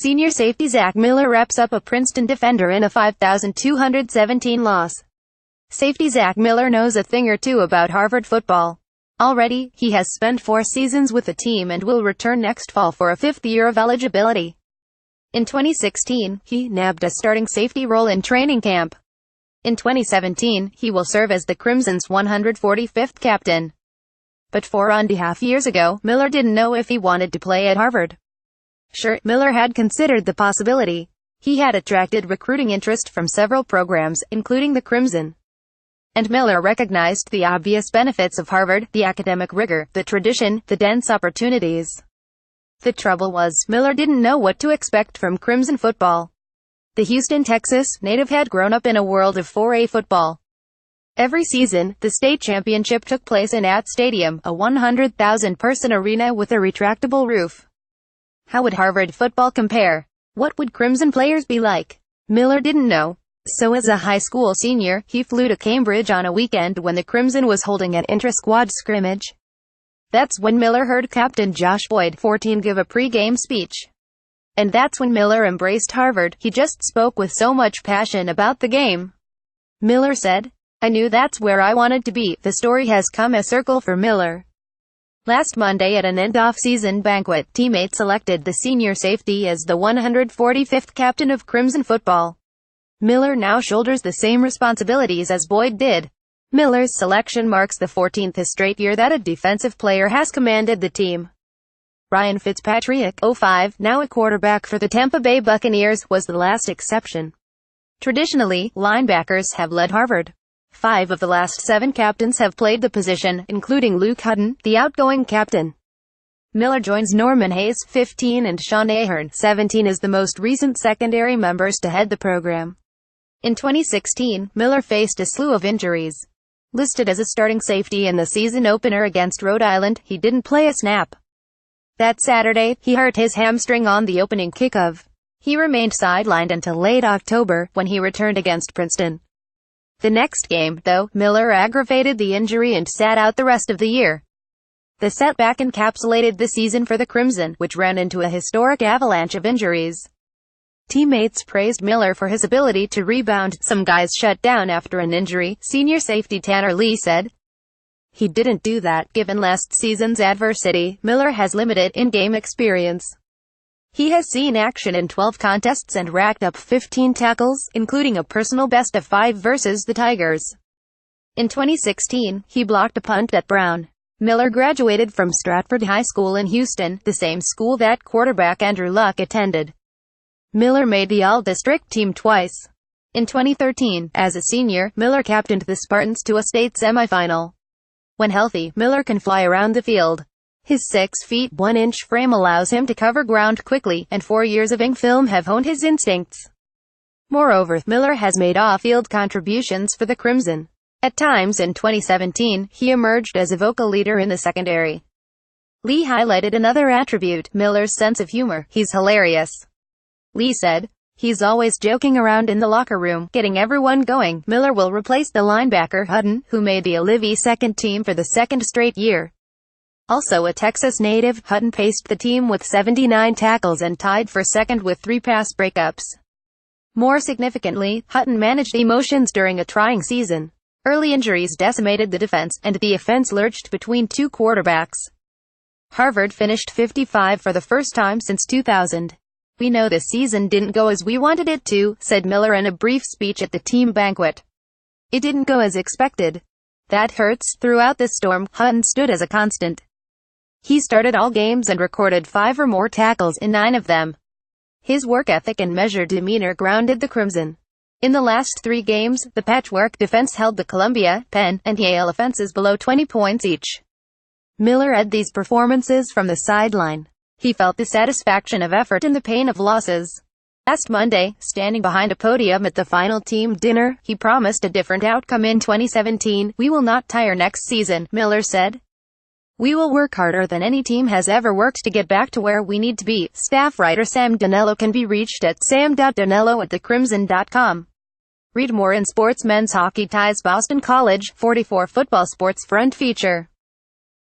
Senior safety Zach Miller wraps up a Princeton defender in a 5,217 loss. Safety Zach Miller knows a thing or two about Harvard football. Already, he has spent 4 seasons with the team and will return next fall for a 5th year of eligibility. In 2016, he nabbed a starting safety role in training camp. In 2017, he will serve as the Crimson's 145th captain. But 4.5 years ago, Miller didn't know if he wanted to play at Harvard. Sure, Miller had considered the possibility. He had attracted recruiting interest from several programs, including the Crimson. And Miller recognized the obvious benefits of Harvard: the academic rigor, the tradition, the dense opportunities. The trouble was, Miller didn't know what to expect from Crimson football. The Houston, Texas native had grown up in a world of 4A football. Every season, the state championship took place in AT Stadium, a 100,000-person arena with a retractable roof. How would Harvard football compare? What would Crimson players be like? Miller didn't know. So as a high school senior, he flew to Cambridge on a weekend when the Crimson was holding an intra-squad scrimmage. That's when Miller heard Captain Josh Boyd, 14, give a pre-game speech. And that's when Miller embraced Harvard. He just spoke with so much passion about the game. Miller said, "I knew that's where I wanted to be." The story has come a circle for Miller. Last Monday at an end-off-season banquet, teammates selected the senior safety as the 145th captain of Crimson football. Miller now shoulders the same responsibilities as Boyd did. Miller's selection marks the 14th straight year that a defensive player has commanded the team. Ryan Fitzpatrick, 05, now a quarterback for the Tampa Bay Buccaneers, was the last exception. Traditionally, linebackers have led Harvard. 5 of the last 7 captains have played the position, including Luke Hutton, the outgoing captain. Miller joins Norman Hayes, 15, and Sean Ahern, 17, as the most recent secondary members to head the program. In 2016, Miller faced a slew of injuries. Listed as a starting safety in the season opener against Rhode Island, he didn't play a snap. That Saturday, he hurt his hamstring on the opening kickoff. He remained sidelined until late October, when he returned against Princeton. The next game, though, Miller aggravated the injury and sat out the rest of the year. The setback encapsulated the season for the Crimson, which ran into a historic avalanche of injuries. Teammates praised Miller for his ability to rebound. "Some guys shut down after an injury," senior safety Tanner Lee said. He didn't do that. Given last season's adversity, Miller has limited in-game experience. He has seen action in 12 contests and racked up 15 tackles, including a personal best of 5 versus the Tigers. In 2016, he blocked a punt at Brown. Miller graduated from Stratford High School in Houston, the same school that quarterback Andrew Luck attended. Miller made the All-District team twice. In 2013, as a senior, Miller captained the Spartans to a state semifinal. When healthy, Miller can fly around the field. His 6 feet 1 inch frame allows him to cover ground quickly, and 4 years of ink film have honed his instincts. Moreover, Miller has made off-field contributions for the Crimson. At times in 2017, he emerged as a vocal leader in the secondary. Lee highlighted another attribute: Miller's sense of humor. "He's hilarious," Lee said. "He's always joking around in the locker room, getting everyone going." Miller will replace the linebacker Hutton, who made the Olivia second team for the 2nd straight year. Also a Texas native, Hutton paced the team with 79 tackles and tied for 2nd with 3 pass breakups. More significantly, Hutton managed emotions during a trying season. Early injuries decimated the defense, and the offense lurched between 2 quarterbacks. Harvard finished 55 for the first time since 2000. "We know this season didn't go as we wanted it to," said Miller in a brief speech at the team banquet. "It didn't go as expected. That hurts." Throughout this storm, Hutton stood as a constant. He started all games and recorded 5 or more tackles in 9 of them. His work ethic and measured demeanor grounded the Crimson. In the last 3 games, the patchwork defense held the Columbia, Penn, and Yale offenses below 20 points each. Miller had these performances from the sideline. He felt the satisfaction of effort and the pain of losses. Last Monday, standing behind a podium at the final team dinner, he promised a different outcome in 2017. "We will not tire next season," Miller said. "We will work harder than any team has ever worked to get back to where we need to be." Staff writer Sam Donello can be reached at sam.donello@thecrimson.com. Read more in Sports. Men's hockey ties Boston College 44 football sports front feature.